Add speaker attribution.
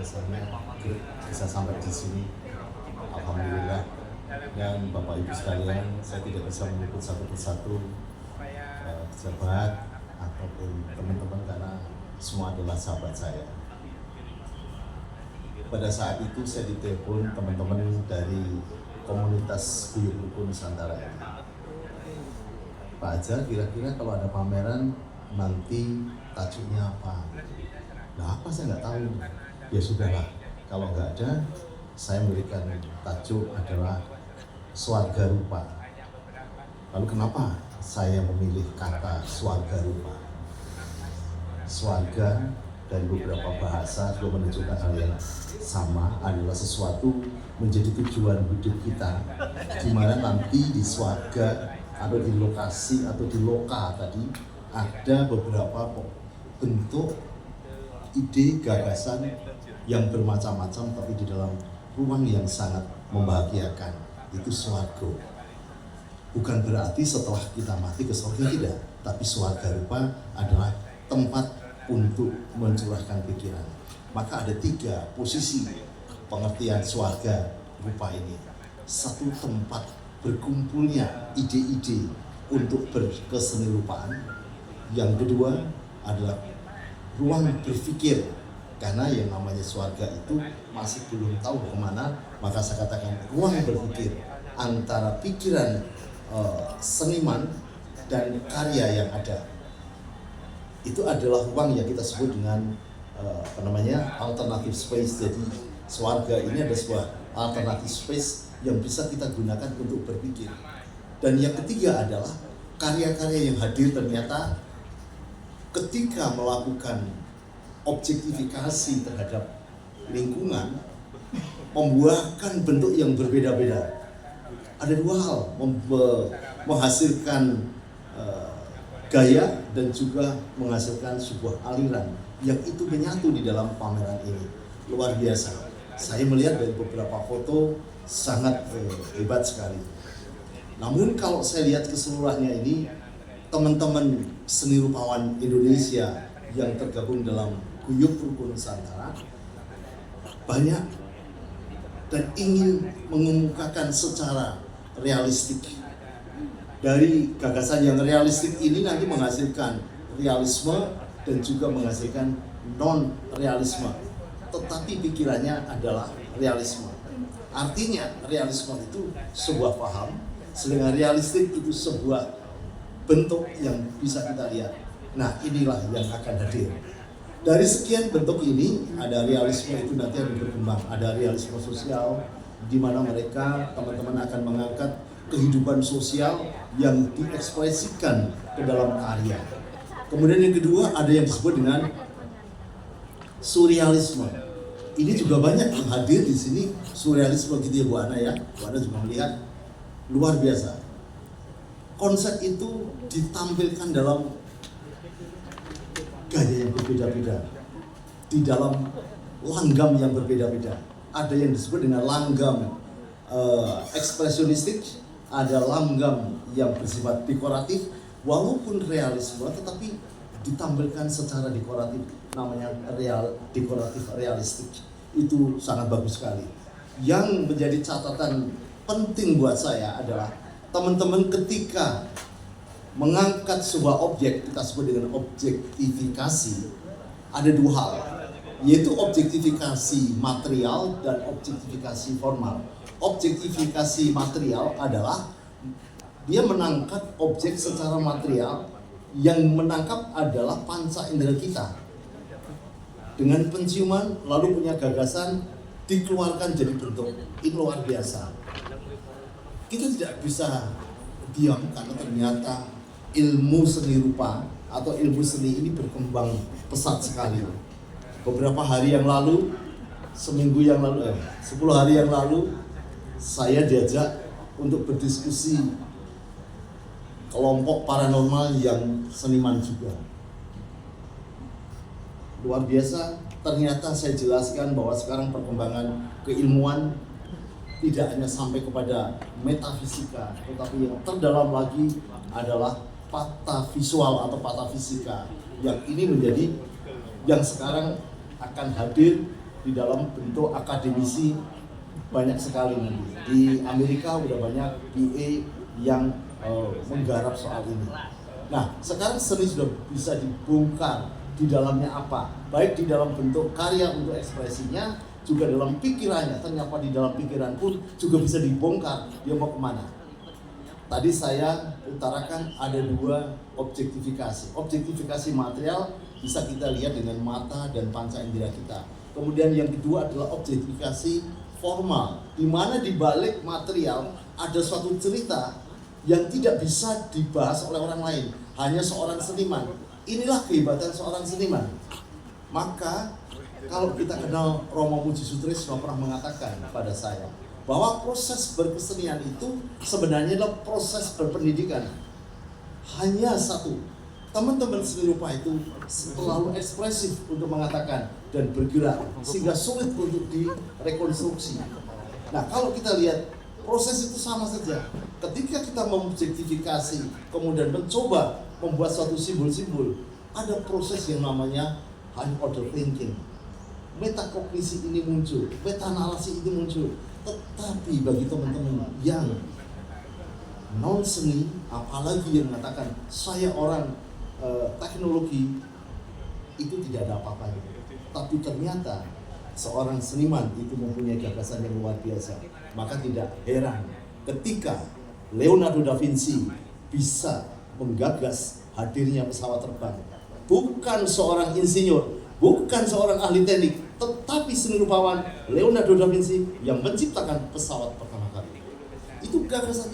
Speaker 1: rasanya bisa sampai di sini. Alhamdulillah. Dan Bapak Ibu sekalian, saya tidak bisa menyebut satu persatu pejabat ataupun teman-teman karena semua adalah sahabat saya. Pada saat itu saya ditelepon teman-teman dari komunitas Guyub Rukun Nusantara ini. Pak Ajar, kira-kira kalau ada pameran nanti tajuknya apa? Nah, apa saya nggak tahu. Ya sudahlah, kalau nggak ada, saya memberikan tajuk adalah Swarga Rupa. Lalu kenapa saya memilih kata Swarga Rupa? Swarga dari beberapa bahasa juga menunjukkan hal yang sama, adalah sesuatu menjadi tujuan hidup kita, di mana nanti di swarga atau di lokasi atau di loka tadi ada beberapa bentuk ide gagasan yang bermacam-macam, tapi di dalam ruang yang sangat membahagiakan, itu swarga. Bukan berarti setelah kita mati ke surga, tidak, tapi swarga rupa adalah tempat untuk mencurahkan pikiran. Maka ada 3 posisi pengertian swarga rupa ini. Satu, tempat berkumpulnya ide-ide untuk berkesenirupaan. Yang kedua adalah ruang berpikir, karena yang namanya swarga itu masih belum tahu kemana, maka saya katakan ruang berpikir antara pikiran seniman dan karya yang ada. Itu adalah ruang yang kita sebut dengan alternative space. Jadi swarga ini ada sebuah alternative space yang bisa kita gunakan untuk berpikir. Dan yang ketiga adalah karya-karya yang hadir ternyata ketika melakukan objektifikasi terhadap lingkungan membuahkan bentuk yang berbeda-beda. Ada 2 hal, menghasilkan gaya dan juga menghasilkan sebuah aliran yang itu menyatu di dalam pameran ini. Luar biasa. Saya melihat dari beberapa foto sangat hebat sekali. Namun kalau saya lihat keseluruhannya ini, teman-teman seni rupawan Indonesia yang tergabung dalam Guyub Rukun Nusantara banyak dan ingin mengemukakan secara realistik. Dari gagasan yang realistik ini nanti menghasilkan realisme dan juga menghasilkan non-realisme, tetapi pikirannya adalah realisme. Artinya realisme itu sebuah paham, sedangkan realistik itu sebuah bentuk yang bisa kita lihat. Nah, inilah yang akan hadir. Dari sekian bentuk ini, ada realisme itu nanti akan berkembang. Ada realisme sosial, di mana mereka, teman-teman akan mengangkat kehidupan sosial yang diekspresikan ke dalam karya. Kemudian yang kedua, ada yang disebut dengan surrealisme. Ini juga banyak yang hadir di sini, surrealisme gitu ya Bu Ana ya. Bu Ana juga melihat luar biasa. Konsep itu ditampilkan dalam gaya yang berbeda-beda, di dalam langgam yang berbeda-beda. Ada yang disebut dengan langgam ekspresionistik, ada langgam yang bersifat dekoratif, walaupun realisme tetapi ditampilkan secara dekoratif, namanya dekoratif realistik. Itu sangat bagus sekali. Yang menjadi catatan penting buat saya adalah teman-teman ketika mengangkat sebuah objek, kita sebut dengan objektifikasi, ada 2 hal, yaitu objektifikasi material dan objektifikasi formal. Objektifikasi material adalah dia menangkap objek secara material, yang menangkap adalah panca indera kita. Dengan penciuman lalu punya gagasan, dikeluarkan jadi bentuk. Ini luar biasa. Kita tidak bisa diam karena ternyata ilmu seni rupa atau ilmu seni ini berkembang pesat sekali. Beberapa hari yang lalu, 10 hari yang lalu, saya diajak untuk berdiskusi kelompok paranormal yang seniman juga. Luar biasa, ternyata saya jelaskan bahwa sekarang perkembangan keilmuan tidak hanya sampai kepada metafisika, tetapi yang terdalam lagi adalah patavisual atau patafisika, yang ini menjadi yang sekarang akan hadir di dalam bentuk akademisi banyak sekali nanti. Di Amerika udah banyak PA yang menggarap soal ini. Nah, sekarang seni sudah bisa dibongkar di dalamnya apa, baik di dalam bentuk karya untuk ekspresinya, juga dalam pikirannya. Ternyata di dalam pikiran pun juga bisa dibongkar dia mau kemana. Tadi saya utarakan ada dua objektifikasi. Objektifikasi material bisa kita lihat dengan mata dan panca indera kita. Kemudian yang kedua adalah objektifikasi formal, di mana di balik material ada suatu cerita yang tidak bisa dibahas oleh orang lain, hanya seorang seniman. Inilah kehebatan seorang seniman. Maka kalau kita kenal Romo Muji Sutrisno pernah mengatakan kepada saya bahwa proses berkesenian itu sebenarnya adalah proses berpendidikan. Hanya satu, teman-teman seni rupa itu terlalu ekspresif untuk mengatakan dan bergerak sehingga sulit untuk direkonstruksi. Nah, kalau kita lihat proses itu sama saja. Ketika kita mengobjektifikasi, kemudian mencoba membuat suatu simbol-simbol, ada proses yang namanya high order thinking. Metakognisi ini muncul, meta-analisi ini muncul. Tetapi bagi teman-teman yang non-seni, apalagi yang mengatakan saya orang teknologi, itu tidak ada apa-apanya. Tapi ternyata seorang seniman itu mempunyai gagasan yang luar biasa. Maka tidak heran ketika Leonardo da Vinci bisa menggagas hadirnya pesawat terbang. Bukan seorang insinyur, bukan seorang ahli teknik, tetapi seni rupawan Leonardo da Vinci yang menciptakan pesawat pertama kali. Itu gagasannya.